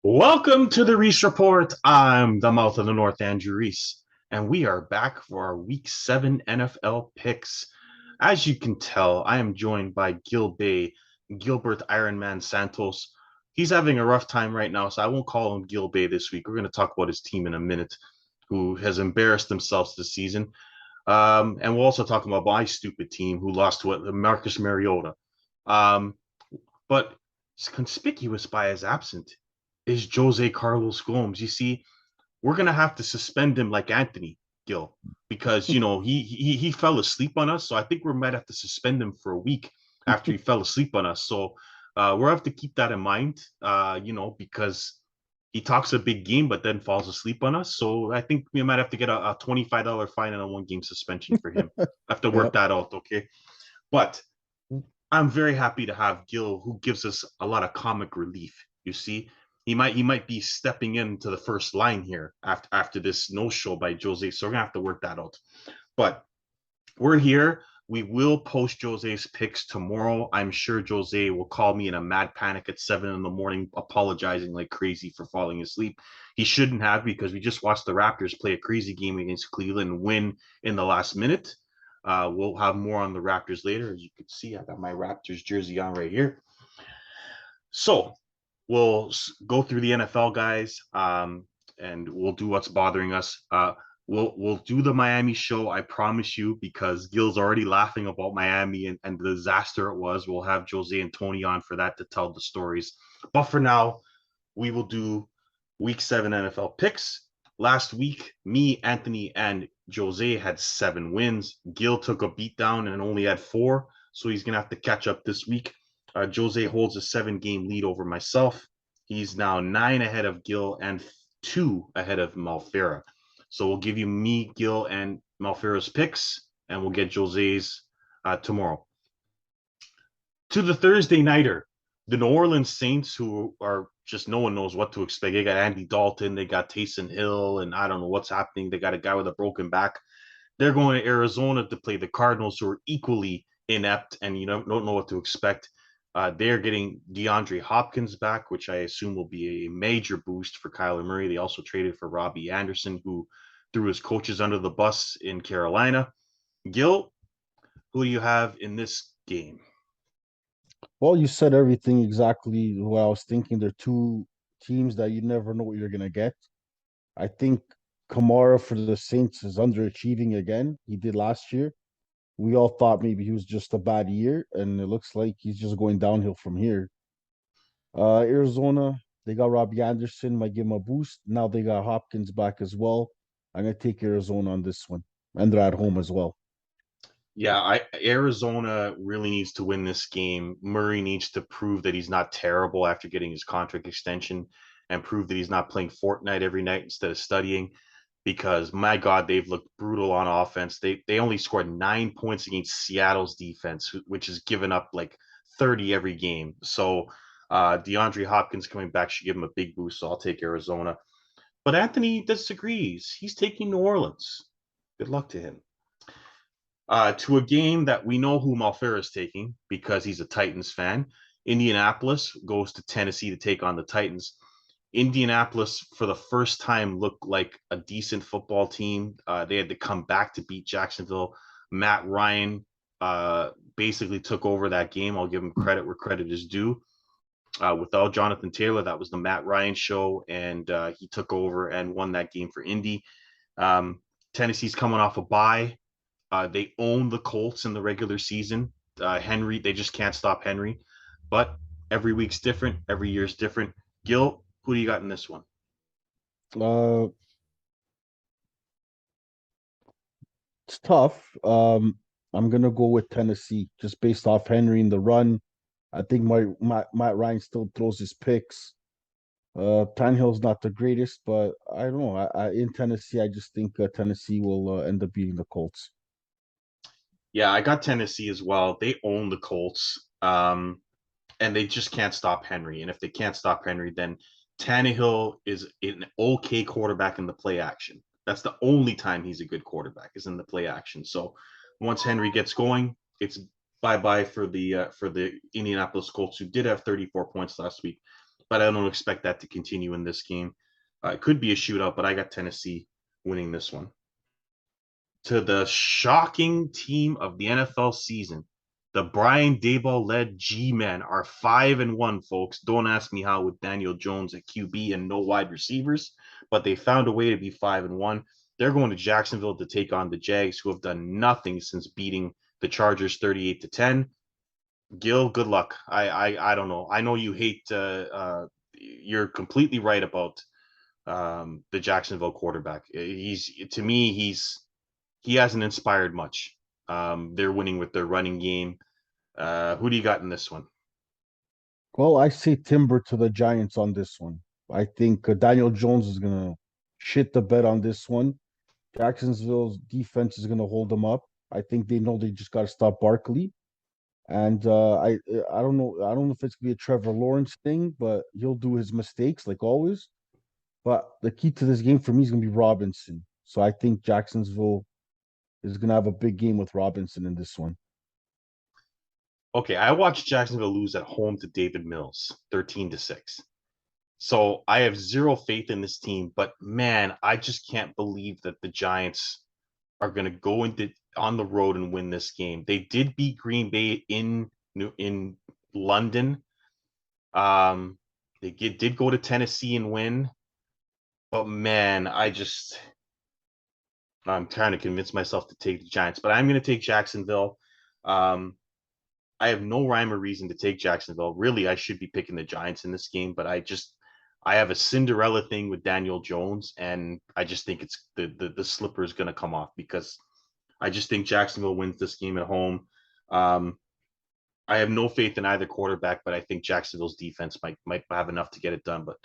Welcome to the Reese Report. I'm the mouth of the North, Andrew Reese, and we are back for our Week 7 NFL picks. As you can tell, I am joined by GilBay, Gilbert Ironman Santos. He's having a rough time right now, so I won't call him GilBay this week. We're going to talk about his team in a minute, who has embarrassed themselves this season. And we'll also talk about my stupid team, who lost to Marcus Mariota. Um, but conspicuous by his absence is Jose Carlos Gomes. You see, we're gonna have to suspend him like Anthony Gill because he fell asleep on us. So I think we might have to suspend him for a week after he fell asleep on us. So we'll have to keep that in mind. Because he talks a big game but then falls asleep on us. So I think we might have to get a $25 fine and a 1 game suspension for him. I have to Yeah. work that out, okay? But I'm very happy to have Gil, who gives us a lot of comic relief. You see, he might be stepping into the first line here after this no show by Jose. So we're gonna have to work that out. But we're here. We will post Jose's picks tomorrow. I'm sure Jose will call me in a mad panic at 7 in the morning, apologizing like crazy for falling asleep. He shouldn't have because we just watched the Raptors play a crazy game against Cleveland and win in the last minute. We'll have more on the Raptors later. As you can see, I got my Raptors jersey on right here. So we'll go through the NFL guys, and we'll do what's bothering us. We'll do the Miami show, I promise you, because Gil's already laughing about Miami and the disaster it was. We'll have Jose and Tony on for that to tell the stories. But for now, we will do Week 7 NFL picks. Last week, me, Anthony, and Jose had 7 wins. Gil took a beatdown and only had 4, so he's gonna have to catch up this week. Jose holds a 7 game lead over myself. He's now 9 ahead of Gil and 2 ahead of Malfera. So we'll give you me, Gil, and Malfera's picks, and we'll get Jose's tomorrow. To the Thursday nighter, the New Orleans Saints, who are just no one knows what to expect. They got Andy Dalton, they got Taysom Hill, and I don't know what's happening. They got a guy with a broken back. They're going to Arizona to play the Cardinals, who are equally inept and don't know what to expect. They're getting DeAndre Hopkins back, which I assume will be a major boost for Kyler Murray. They also traded for Robbie Anderson, who threw his coaches under the bus in Carolina. Gil, who do you have in this game? Well, you said everything exactly what I was thinking. They're two teams that you never know what you're gonna get. I think Kamara for the Saints is underachieving again. He did last year. We all thought maybe he was just a bad year, and it looks like he's just going downhill from here. Arizona, they got Robbie Anderson, might give him a boost. Now they got Hopkins back as well. I'm gonna take Arizona on this one, and they're at home as well. Yeah, Arizona really needs to win this game. Murray needs to prove that he's not terrible after getting his contract extension and prove that he's not playing Fortnite every night instead of studying because my God, they've looked brutal on offense. They only scored 9 points against Seattle's defense, which has given up like 30 every game. So DeAndre Hopkins coming back should give him a big boost. So I'll take Arizona. But Anthony disagrees. He's taking New Orleans. Good luck to him. To a game that we know who Malfera is taking because he's a Titans fan. Indianapolis goes to Tennessee to take on the Titans. Indianapolis, for the first time, looked like a decent football team. They had to come back to beat Jacksonville. Matt Ryan basically took over that game. I'll give him credit where credit is due. Without Jonathan Taylor, that was the Matt Ryan show, and he took over and won that game for Indy. Tennessee's coming off a bye. They own the Colts in the regular season. Henry, they just can't stop Henry. But every week's different. Every year's different. Gil, who do you got in this one? Uh, it's tough. I'm gonna go with Tennessee just based off Henry in the run. I think Matt Ryan still throws his picks. Tannehill's not the greatest, but I don't know. In Tennessee, I just think Tennessee will end up beating the Colts. Yeah, I got Tennessee as well. They own the Colts, and they just can't stop Henry. And if they can't stop Henry, then Tannehill is an okay quarterback in the play action. That's the only time he's a good quarterback is in the play action. So once Henry gets going, it's bye bye for the Indianapolis Colts, who did have 34 points last week. but I don't expect that to continue in this game. It could be a shootout, but I got Tennessee winning this one. To the shocking team of the NFL season, the Brian Daboll led G-Men are 5-1, folks. Don't ask me how with Daniel Jones at QB and no wide receivers, but they found a way to be 5-1. They're going to Jacksonville to take on the Jags, who have done nothing since beating the Chargers 38-10. Gil, good luck. I don't know. I know you hate. You're completely right about the Jacksonville quarterback. He's to me, he hasn't inspired much. They're winning with their running game. Who do you got in this one? Well, I say timber to the Giants on this one. I think Daniel Jones is gonna shit the bed on this one. Jacksonville's defense is gonna hold them up. I think they know they just got to stop Barkley. And I don't know. I don't know if it's gonna be a Trevor Lawrence thing, but he'll do his mistakes like always. But the key to this game for me is gonna be Robinson. So I think Jacksonville is gonna have a big game with Robinson in this one. Okay, I watched Jacksonville lose at home to David Mills, 13-6. So I have zero faith in this team, but man, I just can't believe that the Giants are going to go into on the road and win this game. They did beat Green Bay in London. Did go to Tennessee and win, but man, I'm trying to convince myself to take the Giants, but I'm going to take Jacksonville. Um, I have no rhyme or reason to take Jacksonville. Really, I should be picking the Giants in this game, but I have a Cinderella thing with Daniel Jones, and I just think it's the slipper is going to come off because I just think Jacksonville wins this game at home. Um, I have no faith in either quarterback, but I think Jacksonville's defense might have enough to get it done. But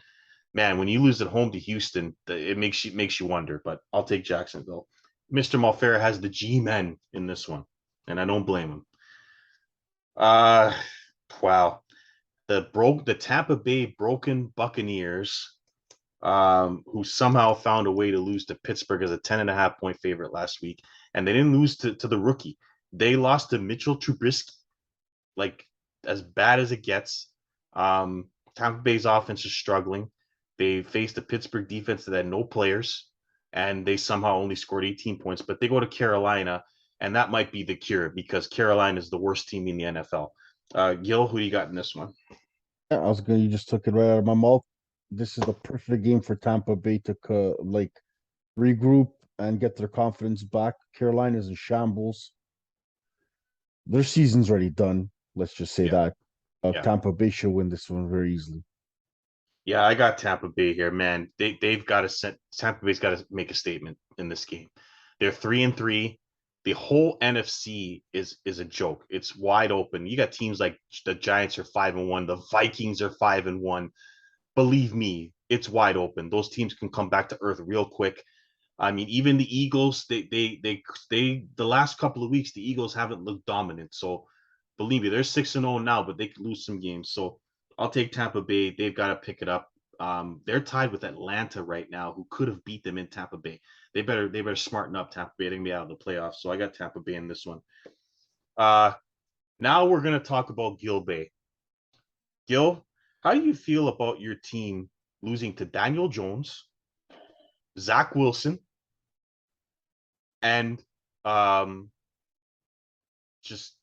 man, when you lose at home to Houston, it makes you wonder. But I'll take Jacksonville. Mr. Malfera has the G-men in this one, and I don't blame him. Uh wow. The Tampa Bay Broken Buccaneers, who somehow found a way to lose to Pittsburgh as a 10.5 point favorite last week. And they didn't lose to the rookie. They lost to Mitchell Trubisky, like as bad as it gets. Tampa Bay's offense is struggling. They faced a Pittsburgh defense that had no players, and they somehow only scored 18 points. But they go to Carolina, and that might be the cure because Carolina is the worst team in the NFL. Gil, who you got in this one? Yeah, I was gonna. You just took it right out of my mouth. This is the perfect game for Tampa Bay to like regroup and get their confidence back. Carolina's in shambles. Their season's already done. Let's just say Yeah, that. yeah. Tampa Bay should win this one very easily. Yeah, I got Tampa Bay here, man. They've got to set Tampa Bay's got to make a statement in this game. They're 3-3. The whole NFC is a joke. It's wide open. You got teams like the Giants are 5-1, the Vikings are 5-1. Believe me, it's wide open. Those teams can come back to earth real quick. I mean, even the Eagles, the last couple of weeks, the Eagles haven't looked dominant. So believe me, they're 6-0 now, but they could lose some games. So I'll take Tampa Bay. They've got to pick it up. They're tied with Atlanta right now, who could have beat them in Tampa Bay. They better smarten up Tampa Bay. They're gonna be out of the playoffs. So I got Tampa Bay in this one. Uh Now we're gonna talk about GilBay. Gil, how do you feel about your team losing to Daniel Jones, Zach Wilson, and um just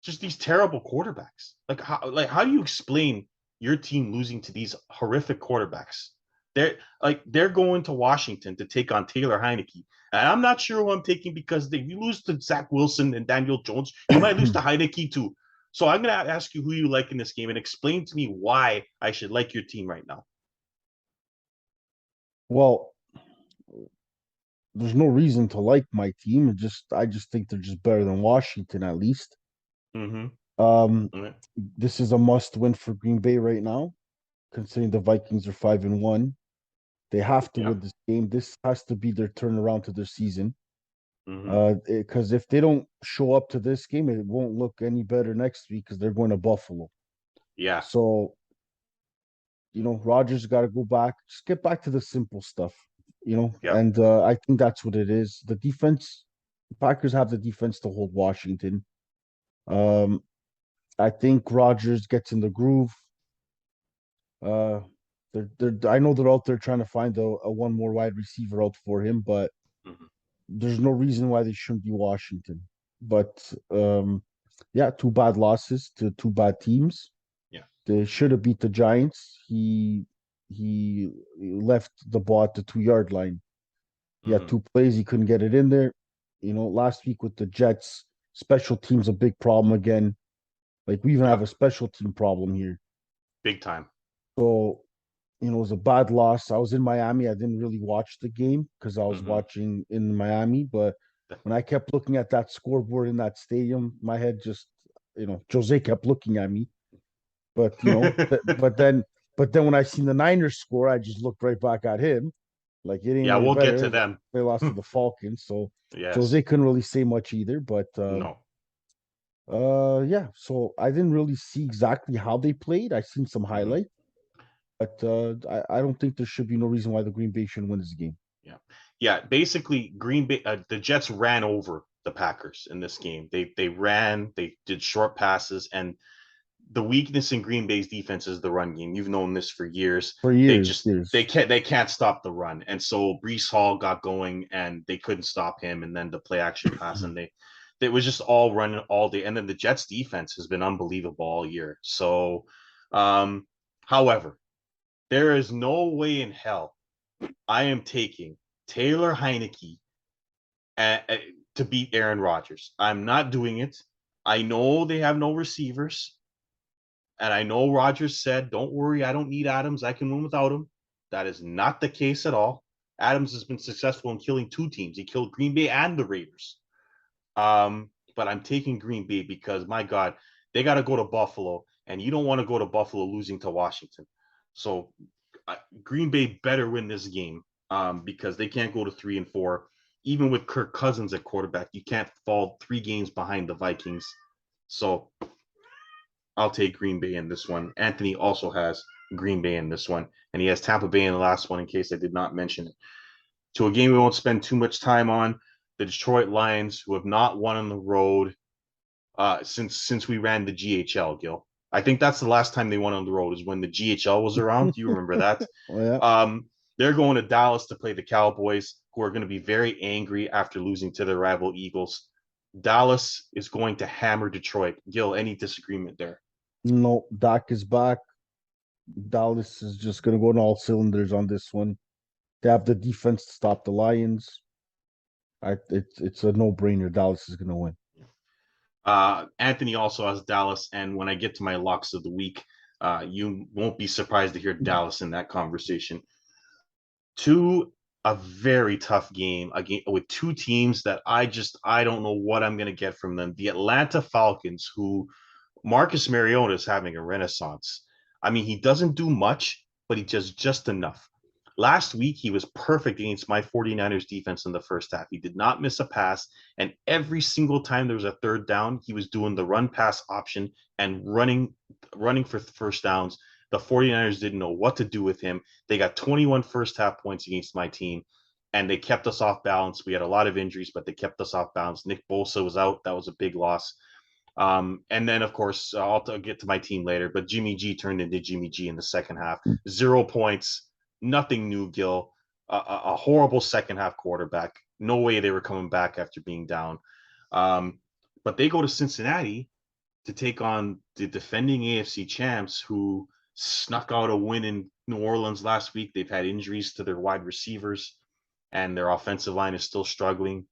just these terrible quarterbacks. How do you explain your team losing to these horrific quarterbacks? They're going to Washington to take on Taylor Heineke. And I'm not sure who I'm taking because if you lose to Zach Wilson and Daniel Jones, you might lose to Heineke too. So I'm going to ask you who you like in this game and explain to me why I should like your team right now. Well, there's no reason to like my team. I just think they're just better than Washington at least. Mm-hmm. Um, this is a must win for Green Bay right now, considering the Vikings are 5-1. They have to Yeah. win this game. This has to be their turnaround to their season. Mm-hmm. Because if they don't show up to this game, it won't look any better next week because they're going to Buffalo. Yeah. So, Rogers got to go back, just get back to the simple stuff, Yeah. and I think that's what it is. The defense, the Packers have the defense to hold Washington. Um, I think Rogers gets in the groove. Uh, I know they're out there trying to find a one more wide receiver out for him, but Mhm. there's no reason why they shouldn't be Washington. But yeah, two bad losses to two bad teams. Yeah. They should have beat the Giants. He left the ball at the 2 yard line. He had Hmm. two plays, he couldn't get it in there. Last week with the Jets, special teams a big problem again. Like we even have Yeah. a special team problem here. Big time. So, it was a bad loss. I was in Miami. I didn't really watch the game because I was Hmm. watching in Miami. But when I kept looking at that scoreboard in that stadium, my head just, Jose kept looking at me. But but then when I seen the Niners score, I just looked right back at him. Like it ain't Yeah, any we'll get to better. them. They lost to the Falcons, so Yes. Jose couldn't really say much either. But No. yeah. So I didn't really see exactly how they played. I seen some Hmm. highlights. But I don't think there should be no reason why the Green Bay shouldn't win this game. Yeah. Yeah. Basically, Green Bay, the Jets ran over the Packers in this game. They ran, they did short passes, and the weakness in Green Bay's defense is the run game. You've known this for years. For They years, just years. they can't stop the run, and so Brees Hall got going, and they couldn't stop him. And then the play action pass, and they it was just all running all day. And then the Jets defense has been unbelievable all year. So, um, however, there is no way in hell I am taking Taylor Heineke to beat Aaron Rodgers. I'm not doing it. I know they have no receivers. And I know Rodgers said, don't worry, I don't need Adams. I can win without him. That is not the case at all. Adams has been successful in killing two teams. He killed Green Bay and the Raiders. But I'm taking Green Bay because, my God, they got to go to Buffalo, and you don't want to go to Buffalo losing to Washington. So Green Bay better win this game because they can't go to 3-4. Even with Kirk Cousins at quarterback, you can't fall 3 games behind the Vikings. So I'll take Green Bay in this one. Anthony also has Green Bay in this one, and he has Tampa Bay in the last one in case I did not mention it. To a game we won't spend too much time on, the Detroit Lions, who have not won on the road since we ran the GHL, Gil. I think that's the last time they won on the road is when the GHL was around. Do you remember that? Oh yeah. Um, they're going to Dallas to play the Cowboys, who are going to be very angry after losing to their rival Eagles. Dallas is going to hammer Detroit. Gil, any disagreement there? No, Dak is back. Dallas is just gonna go on all cylinders on this one. They have the defense to stop the Lions. It's a no-brainer. Dallas is gonna win. Anthony also has Dallas, and when I get to my locks of the week, you won't be surprised to hear Dallas in that conversation. To a very tough game, a game with two teams that I don't know what I'm going to get from them. The Atlanta Falcons, who Marcus Mariota is having a renaissance. I mean, he doesn't do much, but he does just enough. Last week, he was perfect against my 49ers defense in the first half. He did not miss a pass. And every single time there was a third down, he was doing the run pass option and running for first downs. The 49ers didn't know what to do with him. They got 21 first half points against my team, and they kept us off balance. We had a lot of injuries, but they kept us off balance. Nick Bosa was out. That was a big loss. And then, of course, I'll get to my team later, but Jimmy G turned into Jimmy G in the second half. 0 points, nothing new, Gil. A horrible second half quarterback. No way they were coming back after being down. Um, but they go to Cincinnati to take on the defending AFC champs who snuck out a win in New Orleans last week. They've had injuries to their wide receivers, and their offensive line is still struggling,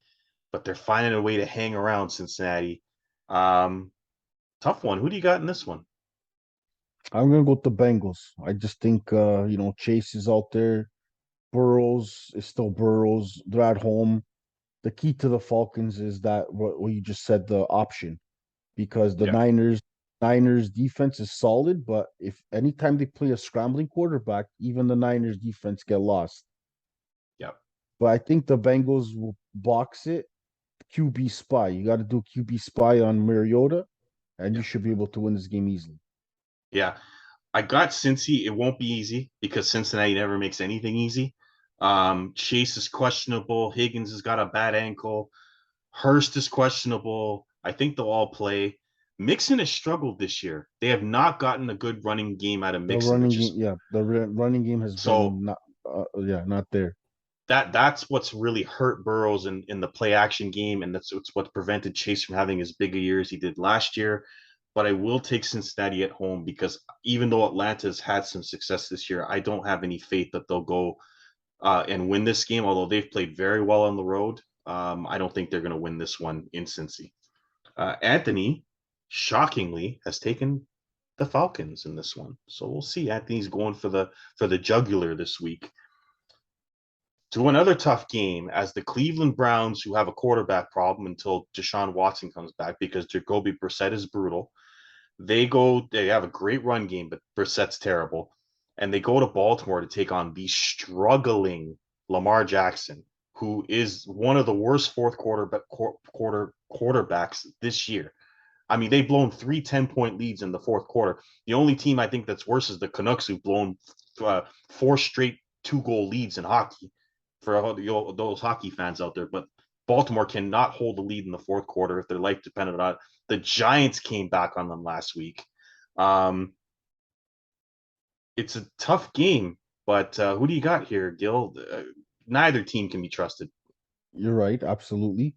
but they're finding a way to hang around Cincinnati. Um, Tough one. Who do you got in this one? I'm gonna go with the Bengals. I just think Chase is out there. Burrows is still Burrows. They're at home. The key to the Falcons is that what you just said, the option, because the Yeah, Niners defense is solid, but if anytime they play a scrambling quarterback, even the Niners defense get lost. yeah, But I think the Bengals will box it. QB spy. You got to do QB spy on Mariota, and you yeah, should be able to win this game easily. yeah. I got Cincy. It won't be easy because Cincinnati never makes anything easy. Chase is questionable. Higgins has got a bad ankle. Hurst is questionable. I think they'll all play. Mixon has struggled this year. They have not gotten a good running game out of The Mixon, running which game, is yeah, the running game has so been not, yeah, not there. that's what's really hurt Burrows in the play action game, and that's what prevented Chase from having as big a year as he did last year. But I will take Cincinnati at home because even though Atlanta's had some success this year, I don't have any faith that they'll go and win this game. Although they've played very well on the road, I don't think they're going to win this one in Cincy. Anthony, shockingly, has taken the Falcons in this one, so we'll see. Anthony's going for the jugular this week to another tough game as the Cleveland Browns, who have a quarterback problem until Deshaun Watson comes back because Jacoby Brissett is brutal. They have a great run game, but Brissett's terrible. And they go to Baltimore to take on the struggling Lamar Jackson, who is one of the worst quarterbacks this year. I mean, they've blown 3 10-point leads in the fourth quarter. The only team I think that's worse is the Canucks, who've blown 4 straight 2-goal leads in hockey for all those hockey fans out there. But Baltimore cannot hold the lead in the fourth quarter if their life depended on it. The Giants came back on them last week. Um, it's a tough game, but who do you got here, Gil? Neither team can be trusted. You're right, absolutely.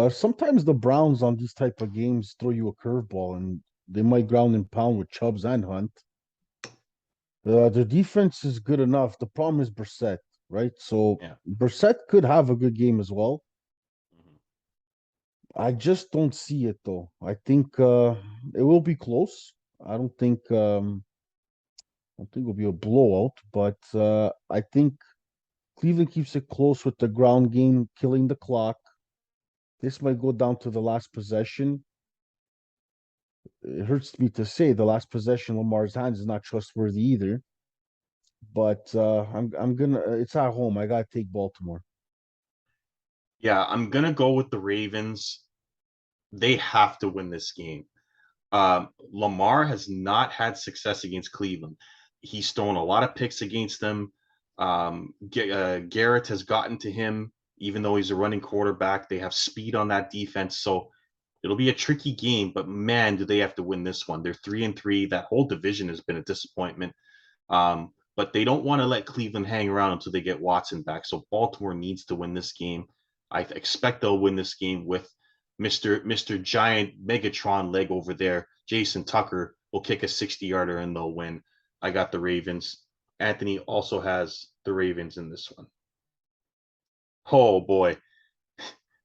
Sometimes the Browns on these type of games throw you a curveball, and they might ground and pound with Chubbs and Hunt. The defense is good enough. The problem is Brissett, right? So Yeah. Brissett could have a good game as well. Mm-hmm. I just don't see it though. I think it will be close. I don't think I don't think it'll be a blowout, but I think Cleveland keeps it close with the ground game, killing the clock. This might go down to the last possession. It hurts me to say the last possession Lamar's hands is not trustworthy either. But I'm gonna. It's at home. I gotta take Baltimore. Yeah, I'm gonna go with the Ravens. They have to win this game. Lamar has not had success against Cleveland. He's thrown a lot of picks against them. Garrett has gotten to him, even though he's a running quarterback. They have speed on that defense, so it'll be a tricky game. But man, do they have to win this one? They're 3-3. That whole division has been a disappointment. But they don't want to let Cleveland hang around until they get Watson back. So Baltimore needs to win this game. I expect they'll win this game with Mr. Giant Megatron leg over there. Jason Tucker will kick a 60-yarder and they'll win. I got the Ravens. Anthony also has the Ravens in this one. Oh boy,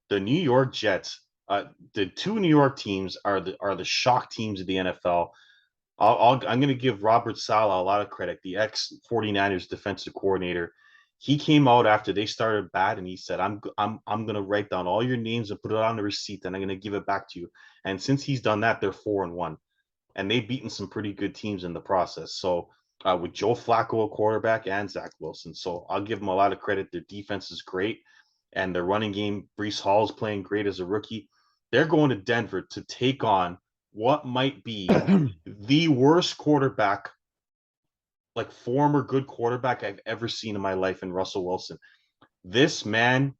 the New York Jets. The two New York teams are the shock teams of the NFL. I'm going to give Robert Saleh a lot of credit, the ex 49ers defensive coordinator. He came out after they started bad and he said, I'm going to write down all your names and put it on the receipt and I'm going to give it back to you. And since he's done that, they're 4-1 and they've beaten some pretty good teams in the process. So with Joe Flacco, a quarterback, and Zach Wilson. So I'll give them a lot of credit. Their defense is great and their running game, Brees Hall is playing great as a rookie. They're going to Denver to take on what might be the worst quarterback, like former good quarterback I've ever seen in my life in Russell Wilson. This man,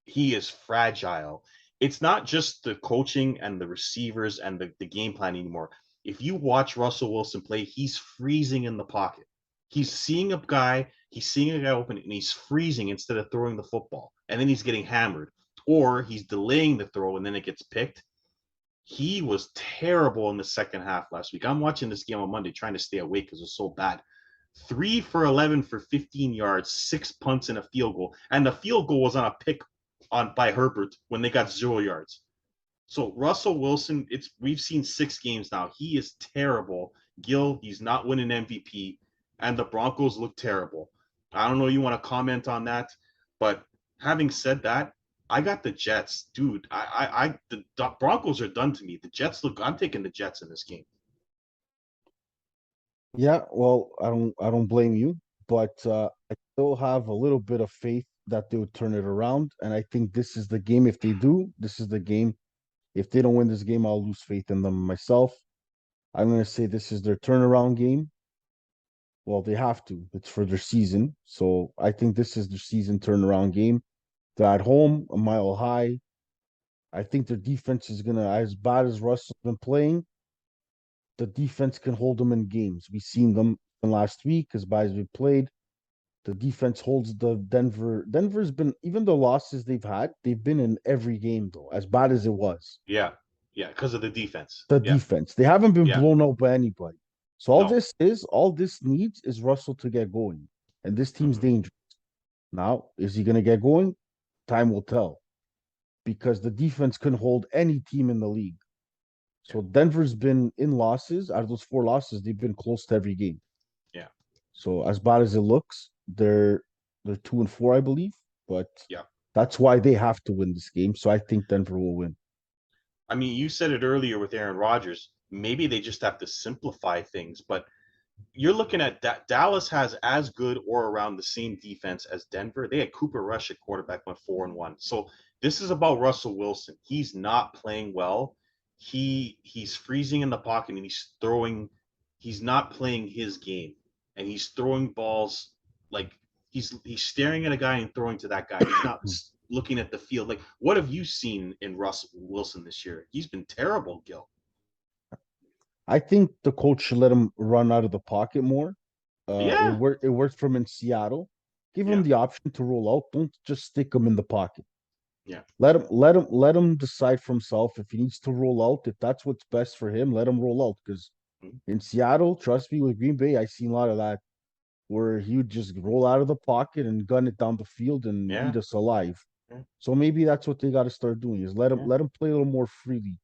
he is fragile. It's not just the coaching and the receivers and the game plan anymore. If you watch Russell Wilson play, he's freezing in the pocket. He's seeing a guy open and he's freezing instead of throwing the football. And then he's getting hammered. Or he's delaying the throw and then it gets picked. He was terrible in the second half last week. I'm watching this game on Monday trying to stay awake because it was so bad. 3 for 11 for 15 yards, 6 punts and a field goal. And the field goal was on a pick on by Herbert when they got 0 yards. So Russell Wilson, we've seen 6 games now. He is terrible. Gil, he's not winning MVP, and the Broncos look terrible. I don't know you want to comment on that, but having said that, I got the Jets, dude. The Broncos are done to me. The Jets look. I'm taking the Jets in this game. Yeah, well, I don't blame you, but I still have a little bit of faith that they'll turn it around, and I think this is the game. If they do, this is the game. If they don't win this game, I'll lose faith in them myself. I'm going to say this is their turnaround game. Well, they have to. It's for their season. So I think this is their season turnaround game. They're at home, a mile high. I think their defense is gonna, as bad as Russell's been playing, the defense can hold them in games. We've seen them in last week, as bad as we played. The defense holds the Denver. Denver's been, even the losses they've had, they've been in every game though, as bad as it was. Yeah, yeah, because of the defense. The Yeah, defense. They haven't been yeah, blown out by anybody. So no. all this needs is Russell to get going. And this team's Hmm. dangerous. Now, is he gonna get going? Time will tell. Because the defense can hold any team in the league. Yeah, So Denver's been in losses. Out of those 4 losses, they've been close to every game. yeah, So as bad as it looks, they're 2-4, I believe. But yeah. that's why they have to win this game. So I think Denver will win. I mean, you said it earlier with Aaron Rodgers. Maybe they just have to simplify things, but you're looking at that Dallas has as good or around the same defense as Denver. They had Cooper Rush at quarterback, went 4-1. So this is about Russell Wilson. He's not playing well. He's freezing in the pocket and he's throwing. He's not playing his game, and he's throwing balls like he's staring at a guy and throwing to that guy. He's not looking at the field. Like, what have you seen in Russell Wilson this year? He's been terrible, Gil. I think the coach should let him run out of the pocket more. Yeah, It worked for him in Seattle. Give him yeah, the option to roll out. Don't just stick him in the pocket. yeah, Let him decide for himself if he needs to roll out. If that's what's best for him, let him roll out. Because in Seattle, trust me, with Green Bay, I seen a lot of that where he would just roll out of the pocket and gun it down the field and yeah, eat us alive. yeah, So maybe that's what they got to start doing is yeah. let him play a little more freely.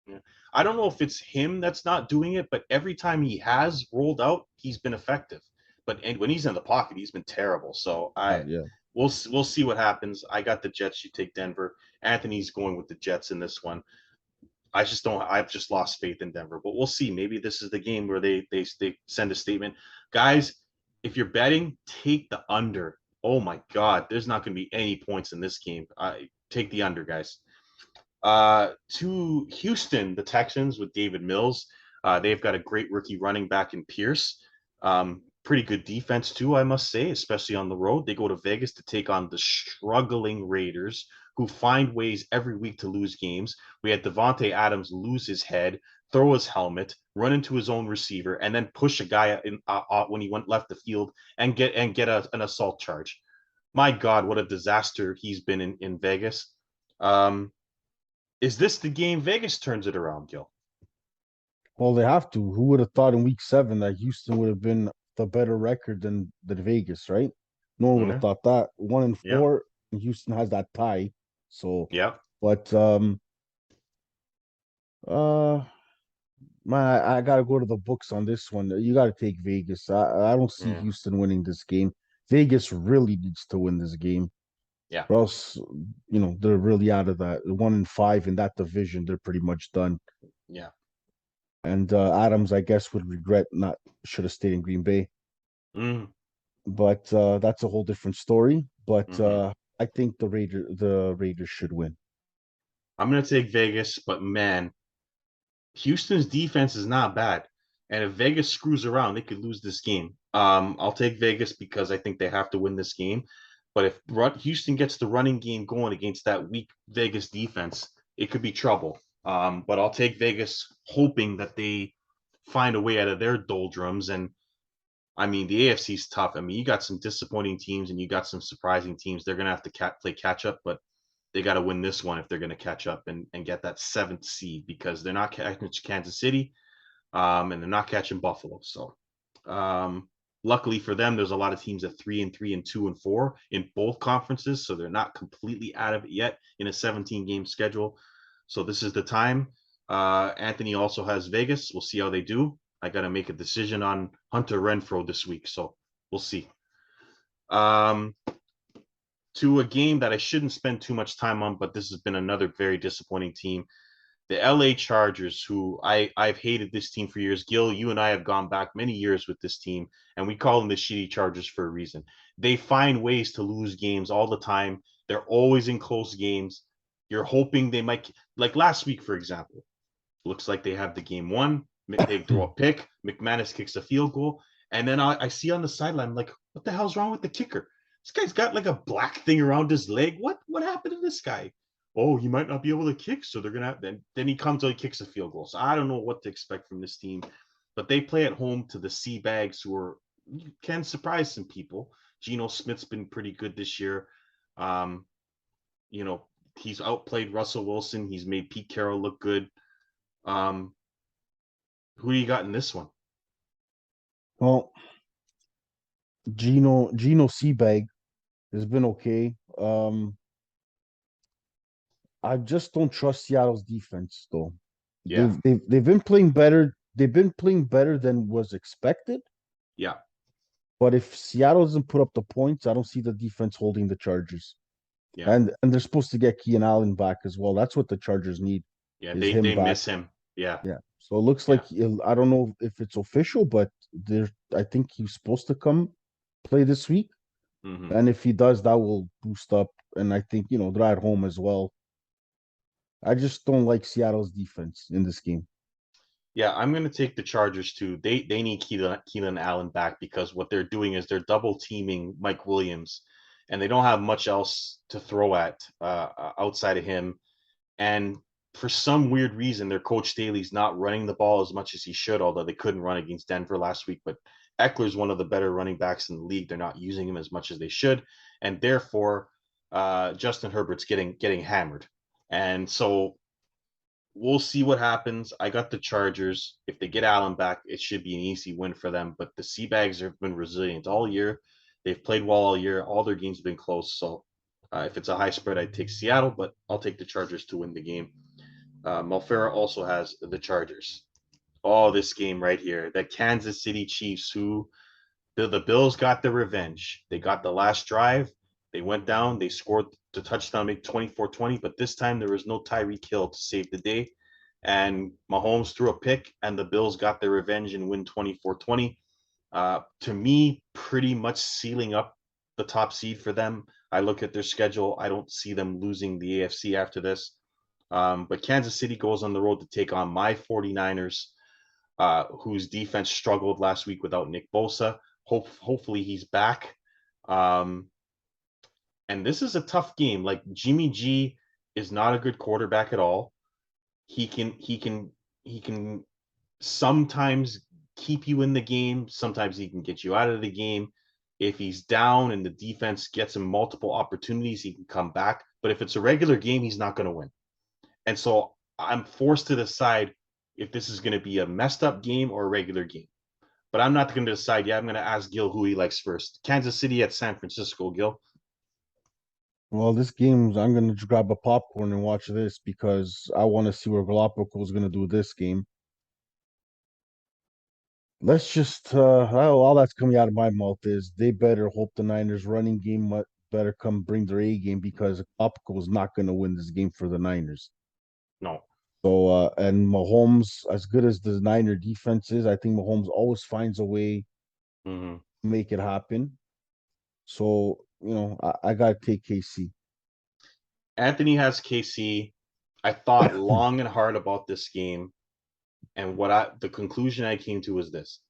Yeah. I don't know if it's him that's not doing it, but every time he has rolled out, he's been effective. But and when he's in the pocket, he's been terrible. So Yeah. we'll see what happens. I got the Jets. You take Denver. Anthony's going with the Jets in this one. I just don't. I've just lost faith in Denver, but we'll see. Maybe this is the game where they send a statement, guys. If you're betting, take the under. Oh my God, there's not going to be any points in this game. Take the under, guys. To Houston, the Texans with David Mills. They've got a great rookie running back in Pierce. Pretty good defense, too, I must say, especially on the road. They go to Vegas to take on the struggling Raiders, who find ways every week to lose games. We had Devontae Adams lose his head, throw his helmet, run into his own receiver, and then push a guy when he went left the field and get an assault charge. My God, what a disaster he's been in Vegas. Um, is this the game Vegas turns it around, Gil? Well, they have to. Who would have thought in week 7 that Houston would have been the better record than Vegas, right? No one would have Yeah, thought that. 1 and yeah, 4, and Houston has that tie. So, yeah, but uh man, I gotta go to the books on this one. You gotta take Vegas. I don't see yeah, Houston winning this game. Vegas really needs to win this game, yeah, or else they're really out of that 1 and 5 in that division. They're pretty much done. yeah. And Adams, I guess, would regret not should have stayed in Green Bay. Mm, But that's a whole different story. But hmm. I think the Raiders should win. I'm gonna take Vegas, but man, Houston's defense is not bad, and if Vegas screws around, they could lose this game. I'll take Vegas because I think they have to win this game. But if Houston gets the running game going against that weak Vegas defense, it could be trouble. But I'll take Vegas, hoping that they find a way out of their doldrums. And I mean, the AFC is tough. I mean, you got some disappointing teams and you got some surprising teams. They're going to have to play catch up, but they got to win this one if they're going to catch up and get that seventh seed because they're not catching Kansas City and they're not catching Buffalo. So, luckily for them, there's a lot of teams at 3-3 and 2-4 in both conferences. So they're not completely out of it yet in a 17 game schedule. So this is the time. Anthony also has Vegas. We'll see how they do. I got to make a decision on Hunter Renfro this week. So we'll see. Um, to a game that I shouldn't spend too much time on, but this has been another very disappointing team. The LA Chargers, who I've hated this team for years. Gil, you and I have gone back many years with this team, and we call them the shitty Chargers for a reason. They find ways to lose games all the time. They're always in close games. You're hoping they might, like last week, for example. Looks like they have the game won. They throw a pick. McManus kicks a field goal. And then I see on the sideline, like, what the hell's wrong with the kicker? This guy's got like a black thing around his leg. What happened to this guy? oh, he might not be able to kick, so they're gonna have, then he comes out, he kicks a field goal. So I don't know what to expect from this team, but they play at home to the Sea Bags, who are can surprise some people. Geno Smith's been pretty good this year. Um, you know, he's outplayed Russell Wilson. He's made Pete Carroll look good. Um, who do you got in this one? Well, Geno Seabag has been okay. I just don't trust Seattle's defense though. Yeah, They've been playing better. They've been playing better than was expected. yeah, But if Seattle doesn't put up the points, I don't see the defense holding the Chargers. yeah, And they're supposed to get Keenan Allen back as well. That's what the Chargers need yeah. is They him they back. miss him. Yeah, Yeah. So it looks yeah. like I don't know if it's official, but there I think he's supposed to come play this week. Hmm. And if he does, that will boost up. And I think, they're at home as well. I just don't like Seattle's defense in this game. Yeah, I'm going to take the Chargers too. They need Keelan Allen back because what they're doing is they're double teaming Mike Williams, and they don't have much else to throw at outside of him. And for some weird reason, their coach Staley's not running the ball as much as he should, although they couldn't run against Denver last week. But Eckler's one of the better running backs in the league. They're not using him as much as they should, and therefore Justin Herbert's getting hammered. And so we'll see what happens. I got the Chargers. If they get Allen back, it should be an easy win for them. But the Seabags have been resilient all year. They've played well all year. All their games have been close. So if it's a high spread, I'd take Seattle, but I'll take the Chargers to win the game. Malfera also has the Chargers. Oh, this game right here. The Kansas City Chiefs, who the Bills got their revenge. They got the last drive. They went down. They scored the touchdown, make 24-20, but this time there was no Tyreek Hill to save the day. And Mahomes threw a pick, and the Bills got their revenge and win 24-20. To me, pretty much sealing up the top seed for them. I look at their schedule. I don't see them losing the AFC after this. But Kansas City goes on the road to take on my 49ers, whose defense struggled last week without Nick Bosa. Hopefully he's back. Um, and this is a tough game. Like Jimmy G is not a good quarterback at all. He can sometimes keep you in the game. Sometimes he can get you out of the game. If he's down and the defense gets him multiple opportunities, he can come back. But if it's a regular game, he's not going to win. And so I'm forced to decide if this is going to be a messed up game or a regular game. But I'm not going to decide yet. I'm going to ask Gil who he likes first. Kansas City at San Francisco, Gil. Well, this game, I'm going to grab a popcorn and watch this because I want to see where Galapagos is going to do this game. Let's just, all that's coming out of my mouth is they better hope the Niners running game better come bring their A game because Galapagos is not going to win this game for the Niners. No. So, and Mahomes, as good as the Niner defense is, I think Mahomes always finds a way Mm-hmm. to make it happen. So, I got to take KC. Anthony has KC. I thought long and hard about this game. And the conclusion I came to was this: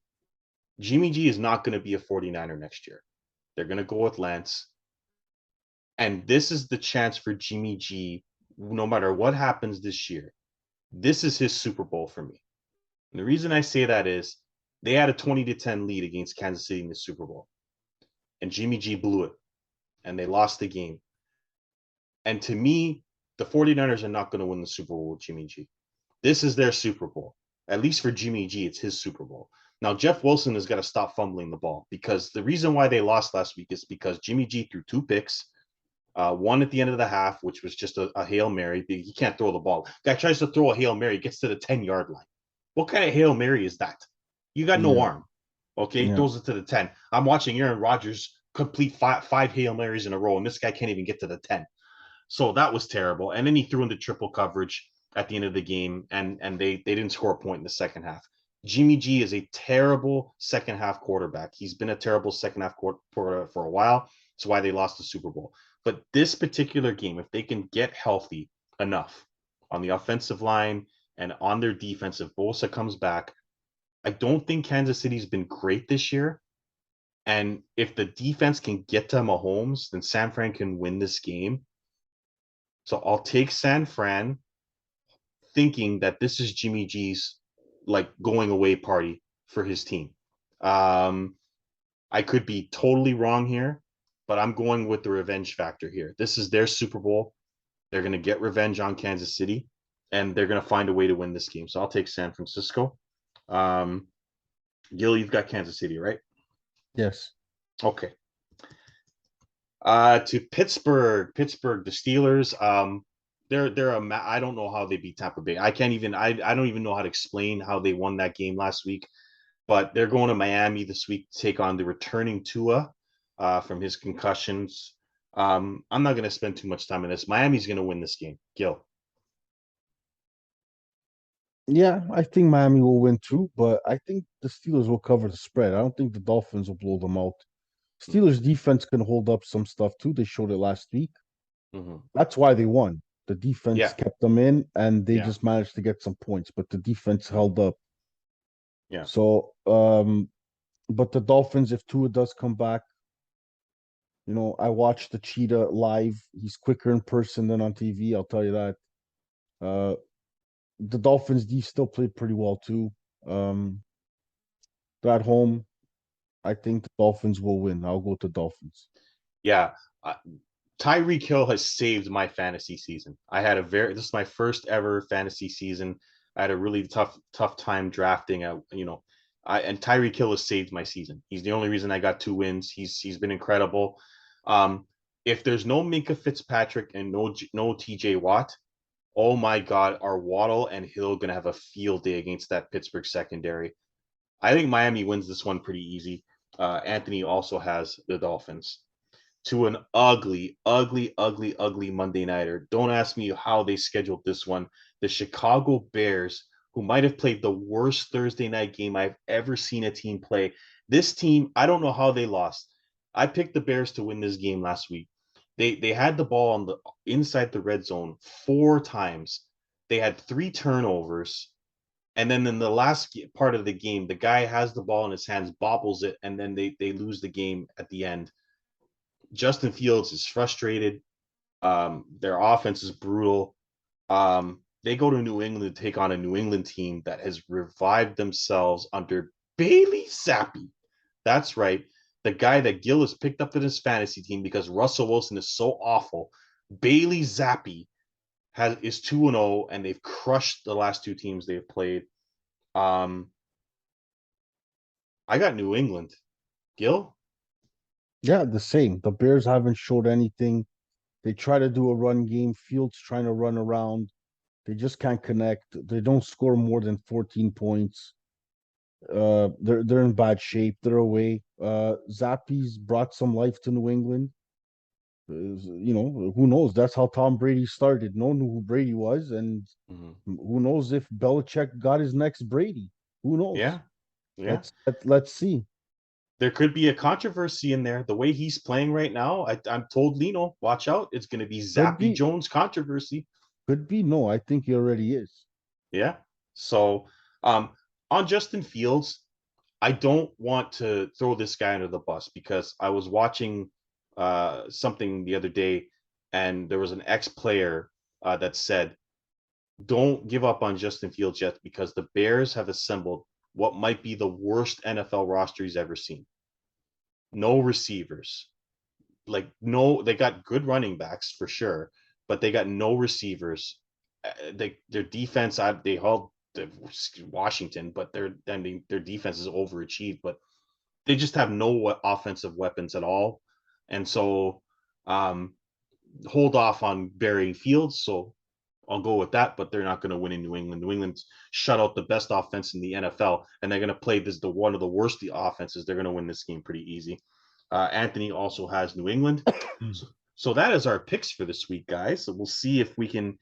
Jimmy G is not going to be a 49er next year. They're going to go with Lance. And this is the chance for Jimmy G, no matter what happens this year. This is his Super Bowl for me. And the reason I say that is they had a 20-10 lead against Kansas City in the Super Bowl. And Jimmy G blew it. And they lost the game. And to me, the 49ers are not going to win the Super Bowl with Jimmy G. This is their Super Bowl. At least for Jimmy G, it's his Super Bowl. Now, Jeff Wilson has got to stop fumbling the ball because the reason why they lost last week is because Jimmy G threw two picks, one at the end of the half, which was just a Hail Mary. He can't throw the ball. Guy tries to throw a Hail Mary, gets to the 10-yard line. What kind of Hail Mary is that? You got no Yeah, arm. Okay, yeah. throws it to the 10. I'm watching Aaron Rodgers complete five Hail Marys in a row, and this guy can't even get to the 10. So that was terrible. And then he threw into triple coverage at the end of the game, and they didn't score a point in the second half. Jimmy G is a terrible second half quarterback. He's been a terrible second half quarterback for a while. That's why they lost the Super Bowl. But this particular game, if they can get healthy enough on the offensive line and on their defense, if Bosa comes back, I don't think Kansas City's been great this year. And if the defense can get to Mahomes, then San Fran can win this game. So I'll take San Fran, thinking that this is Jimmy G's like going away party for his team. Um, I could be totally wrong here, but I'm going with the revenge factor here. This is their Super Bowl. They're going to get revenge on Kansas City, and they're going to find a way to win this game. So I'll take San Francisco. Um, Gil, you've got Kansas City, right? Yes. Okay. To Pittsburgh, the Steelers. They're I don't know how they beat Tampa Bay. I don't even know how to explain how they won that game last week. But they're going to Miami this week to take on the returning Tua from his concussions. I'm not going to spend too much time on this. Miami's going to win this game. Gil. Yeah, I think Miami will win too, but I think the Steelers will cover the spread. I don't think the Dolphins will blow them out. Steelers defense can hold up some stuff too. They showed it last week. Mm-hmm. That's why they won. The defense Yeah, kept them in and they yeah, just managed to get some points, but the defense mm-hmm. held up. Yeah, So, but the Dolphins, if Tua does come back, I watched the Cheetah live. He's quicker in person than on TV. I'll tell you that. Uh, the Dolphins D still played pretty well too. Um, they're at home. I think the Dolphins will win. I'll go to Dolphins. yeah. Uh, Tyreek Hill has saved my fantasy season. This is my first ever fantasy season. I had a really tough time drafting. And Tyreek Hill has saved my season. He's the only reason I got 2 wins. He's been incredible. Um, if there's no Minka Fitzpatrick and no TJ Watt, oh my God, are Waddle and Hill gonna have a field day against that Pittsburgh secondary? I think Miami wins this one pretty easy. Anthony also has the Dolphins to an ugly, ugly, ugly, ugly Monday nighter. Don't ask me how they scheduled this one. The Chicago Bears, who might have played the worst Thursday night game I've ever seen a team play. This team, I don't know how they lost. I picked the Bears to win this game last week. They had the ball on the inside the red zone 4 times. They had 3 turnovers. And then in the last part of the game, the guy has the ball in his hands, bobbles it, and then they lose the game at the end. Justin Fields is frustrated. Their offense is brutal. They go to New England to take on a New England team that has revived themselves under Bailey Zappi. That's right. The guy that Gil has picked up in his fantasy team because Russell Wilson is so awful. Bailey Zappi is 2-0, and they've crushed the last 2 teams they've played. Um, I got New England. Gil? Yeah, the same. The Bears haven't showed anything. They try to do a run game. Fields trying to run around. They just can't connect. They don't score more than 14 points. They're in bad shape. They're away. Zappi's brought some life to New England. Who knows? That's how Tom Brady started. No one knew who Brady was, and Mm-hmm. who knows if Belichick got his next Brady? Who knows? Yeah, yeah. Let's see. There could be a controversy in there. The way he's playing right now, I'm told Lino, watch out. It's going to be Could Zappy be, Jones controversy. could be. No, I think he already is. Yeah. So um, on Justin Fields, I don't want to throw this guy under the bus because I was watching something the other day, and there was an ex-player that said, "Don't give up on Justin Fields yet because the Bears have assembled what might be the worst NFL roster he's ever seen. No receivers, like no, they got good running backs for sure, but they got no receivers. Their defense, they held Washington, but their defense is overachieved, but they just have no offensive weapons at all, and so um, hold off on burying Fields. So I'll go with that, but they're not going to win in New England. New England's shut out the best offense in the NFL, and they're going to play the one of the worst offenses. They're going to win this game pretty easy. Anthony also has New England, so that is our picks for this week, guys. So we'll see if we can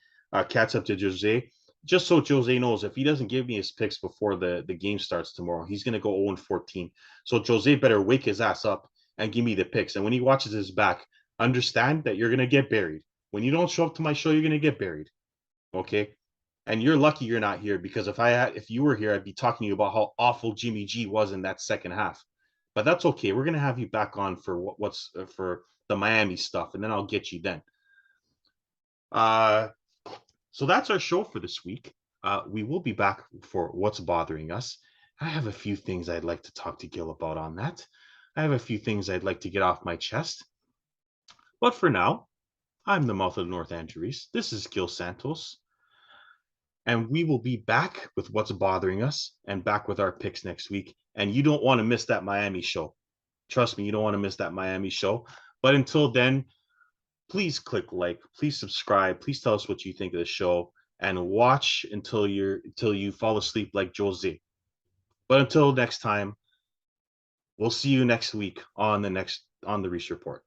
catch up to Jose. Just so Jose knows, if he doesn't give me his picks before the game starts tomorrow, he's going to go 0-14. So Jose better wake his ass up and give me the picks. And when he watches his back, understand that you're going to get buried. When you don't show up to my show, you're going to get buried. Okay. And you're lucky you're not here because if you were here, I'd be talking to you about how awful Jimmy G was in that second half. But that's okay. We're gonna have you back on for what's for the Miami stuff, and then I'll get you then. Uh, so that's our show for this week. We will be back for what's bothering us. I have a few things I'd like to talk to Gil about on that. I have a few things I'd like to get off my chest. But for now, I'm the mouth of the North Angeles. This is Gil Santos. And we will be back with what's bothering us and back with our picks next week. And you don't want to miss that Miami show. Trust me, you don't want to miss that Miami show. But until then, please click like, please subscribe, please tell us what you think of the show, and watch until you fall asleep like Jose. But until next time, we'll see you next week on the Reese Report.